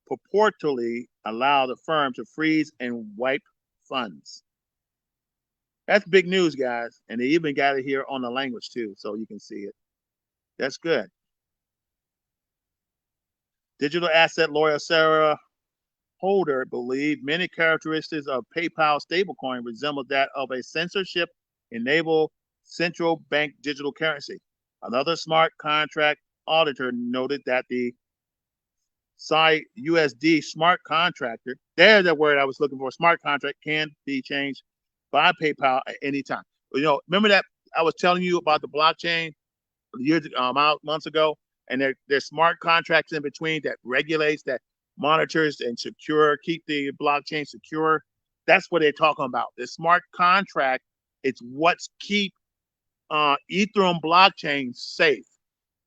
purportedly allow the firm to freeze and wipe funds. That's big news, guys. And they even got it here on the language too, so you can see it. That's good. Digital asset lawyer Sarah Holder believed many characteristics of PayPal stablecoin resemble that of a censorship-enabled central bank digital currency. Another smart contract auditor noted that the USD smart contractor, there's the word I was looking for, smart contract, can be changed by PayPal at any time. You know, remember that I was telling you about the blockchain months ago, and there's smart contracts in between that regulates, that monitors and keep the blockchain secure. That's what they're talking about. The smart contract, it's what's keep Ethereum blockchain safe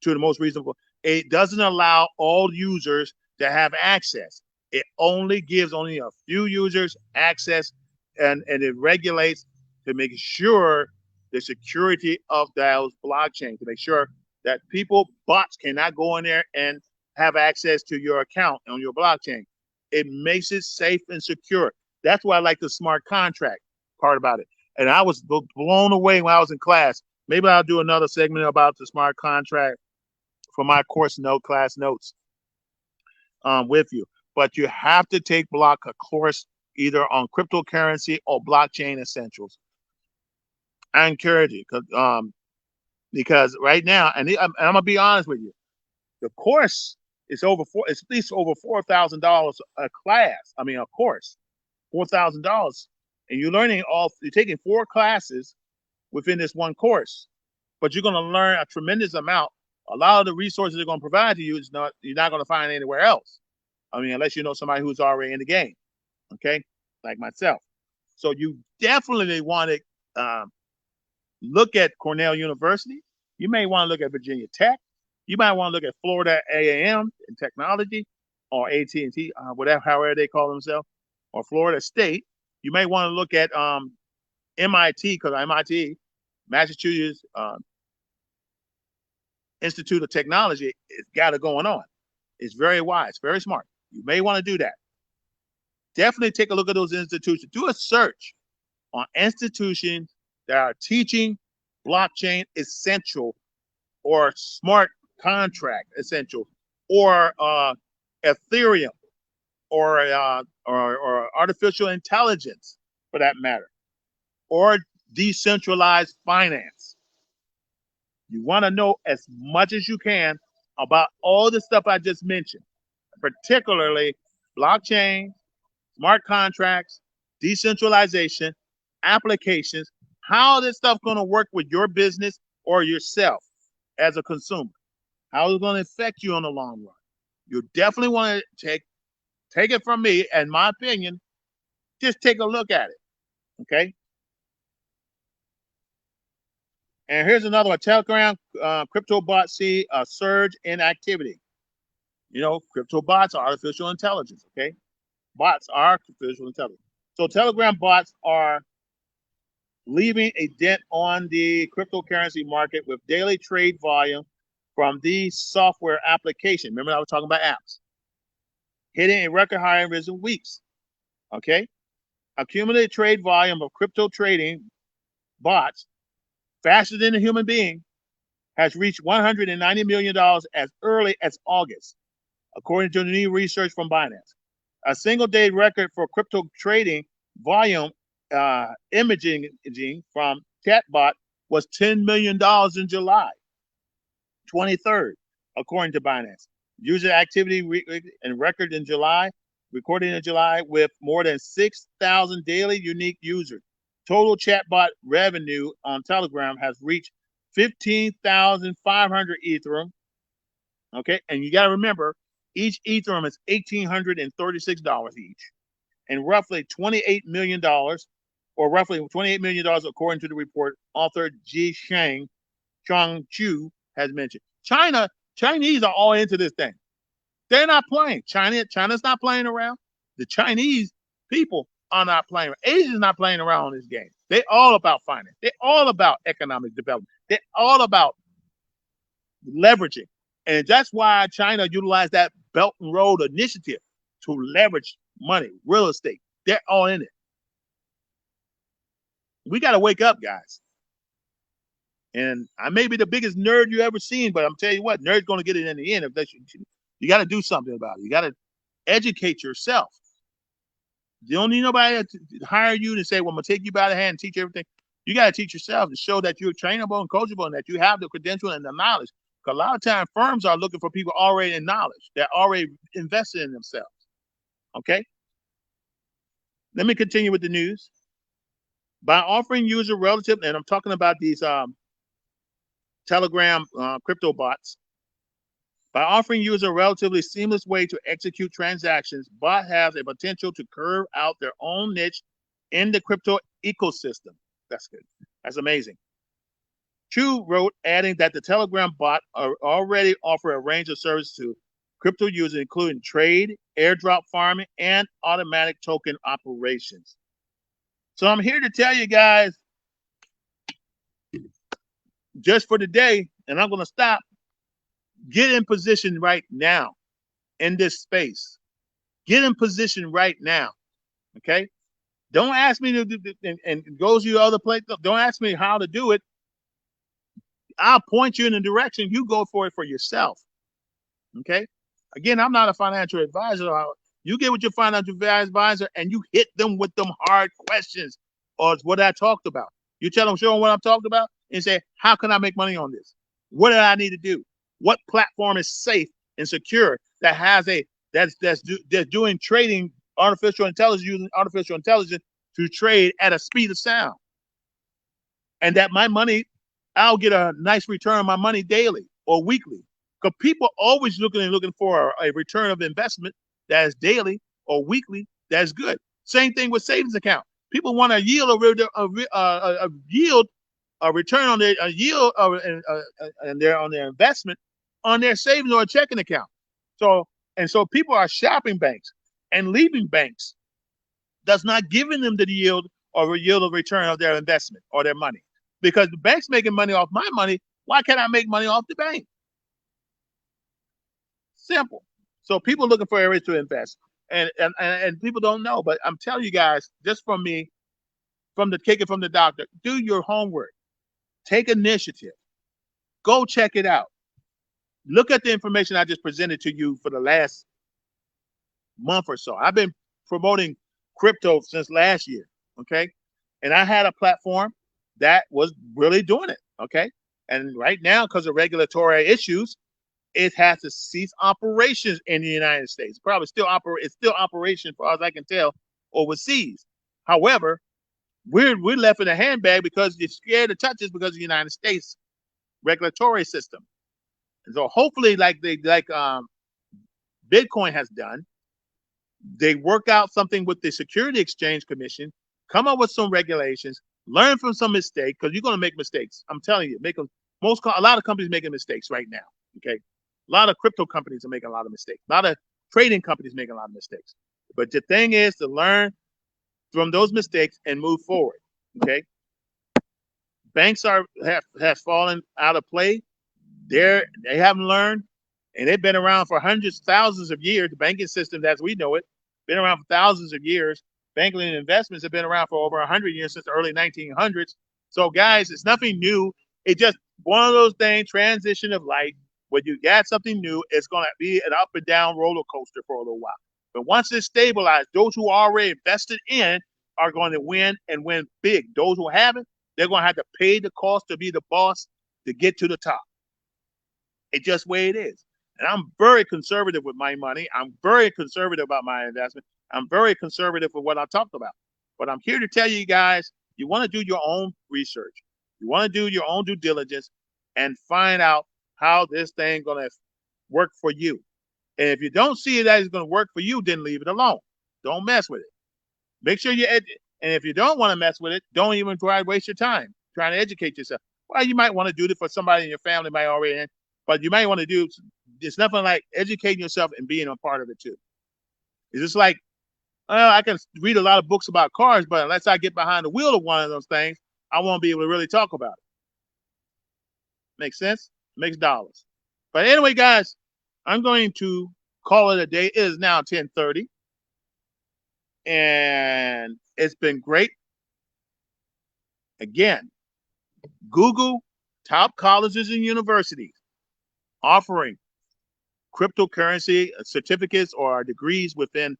to the most reasonable. It doesn't allow all users to have access. It only gives only a few users access and it regulates to make sure the security of those blockchains, to make sure that bots cannot go in there and have access to your account on your blockchain. It makes it safe and secure. That's why I like the smart contract part about it. And I was blown away when I was in class. Maybe I'll do another segment about the smart contract for my class notes with you. But you have to take a course either on cryptocurrency or blockchain essentials. I encourage you because right now, and I'm gonna be honest with you, the course is it's at least over $4,000 a class. I mean, a course, $4,000, and you're taking 4 classes within this one course, but you're going to learn a tremendous amount. A lot of the resources they're going to provide to you you're not going to find anywhere else. I mean, unless you know somebody who's already in the game, okay, like myself. So you definitely want to look at Cornell University. You may want to look at Virginia Tech. You might want to look at Florida A&M in technology, or AT&T, whatever, however they call themselves, or Florida State. You may want to look at MIT, because MIT, Massachusetts Institute of Technology, it's got it going on. It's very wise, very smart. You may want to do that. Definitely take a look at those institutions. Do a search on institutions that are teaching blockchain essential or smart contract essential or Ethereum or artificial intelligence for that matter, or decentralized finance. You want to know as much as you can about all the stuff I just mentioned, particularly blockchain, smart contracts, decentralization, applications, how this stuff going to work with your business or yourself as a consumer, how it's going to affect you in the long run. You definitely want to take it from me, in my opinion, just take a look at it, okay? And here's another one. Telegram crypto bots see a surge in activity. You know, crypto bots are artificial intelligence, okay? Bots are artificial intelligence. So Telegram bots are leaving a dent on the cryptocurrency market with daily trade volume from these software applications. Remember, I was talking about apps. Hitting a record high in recent weeks, okay? Accumulated trade volume of crypto trading bots faster than a human being has reached $190 million as early as August, according to new research from Binance. A single day record for crypto trading volume imaging from chatbot was $10 million in July 23rd, according to Binance. User activity and record in July, recorded in July with more than 6,000 daily unique users. Total chatbot revenue on Telegram has reached 15,500 Ethereum. Okay, and you got to remember, each Ethereum is $1,836 each, and roughly $28 million, or roughly $28 million, according to the report author Ji Chang Chu has mentioned. Chinese are all into this thing. They're not playing. China's not playing around. The Chinese people are not playing around. Asia's not playing around on this game. They're all about finance. They're all about economic development. They're all about leveraging. And that's why China utilized that Belt and Road Initiative to leverage money, real estate. They're all in it. We got to wake up, guys. And I may be the biggest nerd you ever seen, but I'm telling you what, nerd's going to get it in the end. You got to do something about it. You got to educate yourself. You don't need nobody to hire you to say, well, I'm going to take you by the hand and teach you everything. You got to teach yourself to show that you're trainable and coachable and that you have the credential and the knowledge. Because a lot of times firms are looking for people already in knowledge. They're already invested in themselves. Okay? Let me continue with the news. By offering user relative, and I'm talking about these Telegram crypto bots. By offering users a relatively seamless way to execute transactions, bot has a potential to carve out their own niche in the crypto ecosystem. That's good. That's amazing. Chu wrote, adding that the Telegram bot already offer a range of services to crypto users, including trade, airdrop farming, and automatic token operations. So I'm here to tell you guys, just for today, and I'm going to stop, get in position right now in this space. Get in position right now. Okay? Don't ask me to do, and goes you other place. Don't ask me how to do it. I'll point you in the direction. You go for it for yourself. Okay? Again, I'm not a financial advisor. You get with your financial advisor and you hit them with them hard questions or what I talked about. You tell them, show them what I'm talking about, and say, how can I make money on this? What do I need to do? What platform is safe and secure that has that's doing trading artificial intelligence, using artificial intelligence to trade at a speed of sound, and that my money, I'll get a nice return on my money daily or weekly. Because people always looking for a return of investment that is daily or weekly that's good. Same thing with savings account. People want a yield, a yield, a return on their yield on their investment on their savings or checking account. So people are shopping banks and leaving banks that's not giving them the yield or yield of return of their investment or their money. Because the bank's making money off my money, why can't I make money off the bank? Simple. So people looking for areas to invest, and people don't know. But I'm telling you guys, just from me, take it from the doctor. Do your homework. Take initiative. Go check it out. Look at the information I just presented to you for the last month or so. I've been promoting crypto since last year. Okay, and I had a platform that was really doing it. Okay, and right now, because of regulatory issues, it has to cease operations in the United States. Probably it's still operation, for as I can tell, overseas. However, we're left in a handbag because you're scared to touch this because of the United States regulatory system. And so hopefully, like Bitcoin has done, they work out something with the Security Exchange Commission, come up with some regulations, learn from some mistakes, because you're going to make mistakes. I'm telling you, a lot of companies making mistakes right now. Okay, a lot of crypto companies are making a lot of mistakes. A lot of trading companies making a lot of mistakes. But the thing is to learn from those mistakes and move forward. Okay, banks have fallen out of play. They haven't learned, and they've been around for hundreds, thousands of years. The banking system, as we know it, been around for thousands of years. Banking and investments have been around for over 100 years, since the early 1900s. So, guys, it's nothing new. It's just one of those things, transition of life. When you got something new, it's going to be an up and down roller coaster for a little while. But once it's stabilized, those who already invested in are going to win and win big. Those who haven't, they're going to have to pay the cost to be the boss to get to the top. It's just the way it is. And I'm very conservative with my money. I'm very conservative about my investment. I'm very conservative with what I talked about. But I'm here to tell you guys, you want to do your own research. You want to do your own due diligence and find out how this thing going to work for you. And if you don't see that it's going to work for you, then leave it alone. Don't mess with it. Make sure you and if you don't want to mess with it, don't even try to waste your time trying to educate yourself. Well, you might want to do it for somebody in your family might already, but you might want to do. It's nothing like educating yourself and being a part of it too. It's just like, I can read a lot of books about cars, but unless I get behind the wheel of one of those things, I won't be able to really talk about it. Makes sense? Makes dollars. But anyway, guys, I'm going to call it a day. It is now 10:30. And it's been great. Again, Google top colleges and universities offering cryptocurrency certificates or degrees within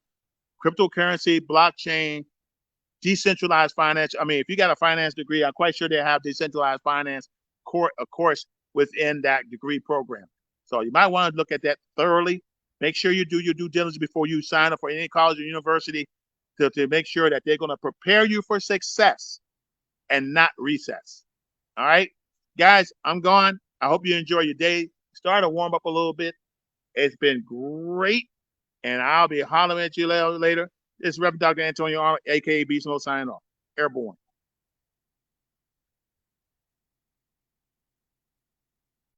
cryptocurrency, blockchain, decentralized finance. I mean, if you got a finance degree, I'm quite sure they have decentralized finance course within that degree program. So you might want to look at that thoroughly. Make sure you do your due diligence before you sign up for any college or university to make sure that they're going to prepare you for success and not recess. All right, guys, I'm gone. I hope you enjoy your day. Start to warm up a little bit. It's been great, and I'll be hollering at you later. This is Reverend Dr. Antonio Arnold, a.k.a. Beast Mode, signing off. Airborne.